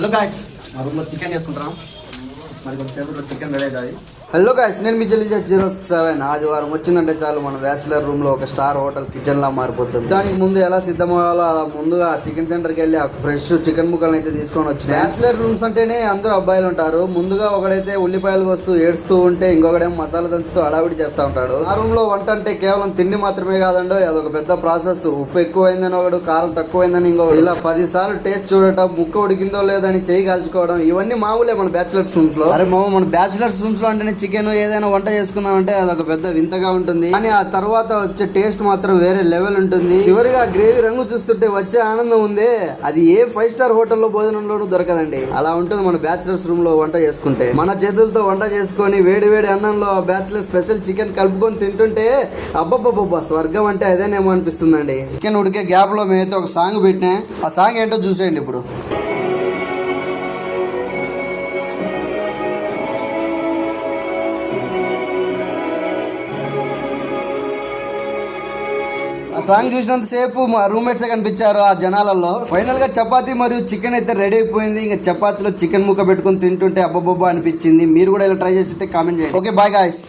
Hello guys, మా రూమ్లో chicken చేసుకుంటున్నాం. మరి కొంచెంసేపట్లో చికెన్ రెడీ అవుతుంది. హలో గాయ్స్, నేను మీ జల్లి 07. ఆదివారం వచ్చిందంటే చాలు మన బ్యాచులర్ రూమ్ లో ఒక స్టార్ హోటల్ కిచెన్ లా మారిపోతుంది. దానికి ముందు ఎలా సిద్ధమవ్వాలో అలా ముందుగా చికెన్ సెంటర్ కి వెళ్ళి ఆ ఫ్రెష్ చికెన్ ముక్కలను అయితే తీసుకొని వచ్చి, బ్యాచులర్ రూమ్స్ అంటేనే అందరూ అబ్బాయిలు ఉంటారు. ముందుగా ఒకడైతే ఉల్లిపాయలు వస్తూ ఏడుస్తూ ఉంటే ఇంకొకడేమో మసాలా దంచుతూ హడావిడి చేస్తూ ఉంటాడు. ఆ రూమ్ లో వంట అంటే కేవలం తిండి మాత్రమే కాదండో, అదొక పెద్ద ప్రాసెస్. ఉప్పు ఎక్కువైందని ఒకడు, కారం తక్కువైందని ఇంకొకడు, ఇలా 10 సార్లు టేస్ట్ చూడటం, ముక్క ఉడికిందో లేదని చేయి కాల్చుకోవడం, ఇవన్నీ మామూలే మన బ్యాచులర్స్ రూమ్స్ లో. అరే మామ, మన బ్యాచులర్స్ రూమ్స్ లో అంటేనే చికెన్ ఏదైనా వంట చేసుకున్నామంటే అదొక పెద్ద వింతగా ఉంటుంది. కానీ ఆ తర్వాత వచ్చే టేస్ట్ మాత్రం వేరే లెవెల్ ఉంటుంది. చివరిగా గ్రేవీ రంగు చూస్తుంటే వచ్చే ఆనందం ఉంది, అది ఏ 5 స్టార్ హోటల్లో భోజనంలోనూ దొరకదండి. అలా ఉంటుంది మన బ్యాచులర్స్ రూమ్ లో వంట చేసుకుంటే. మన చేతులతో వంట చేసుకొని వేడి వేడి అన్నంలో బ్యాచులర్ స్పెషల్ చికెన్ కలుపుకొని తింటుంటే అబ్బబ్బబ్బబ్బా, స్వర్గం అంటే అదేనేమో అనిపిస్తుందండి. చికెన్ ఉడికే గ్యాప్ లో మేమైతే ఒక సాంగ్ పెట్టినా. ఆ సాంగ్ ఏంటో చూసేయండి ఇప్పుడు. ఆ సాంగ్ చూసినంత సేపు మా రూమ్మేట్సే కనిపించారు ఆ జనాలలో. ఫైనల్ గా చపాతీ మరియు చికెన్ అయితే రెడీ అయిపోయింది. ఇంకా చపాతీలో చికెన్ ముక్క పెట్టుకుని తింటుంటే అబ్బబ్బబ్బా అనిపించింది. మీరు కూడా ఇలా ట్రై చేస్తుంటే కామెంట్ చేయండి. Okay, bye guys.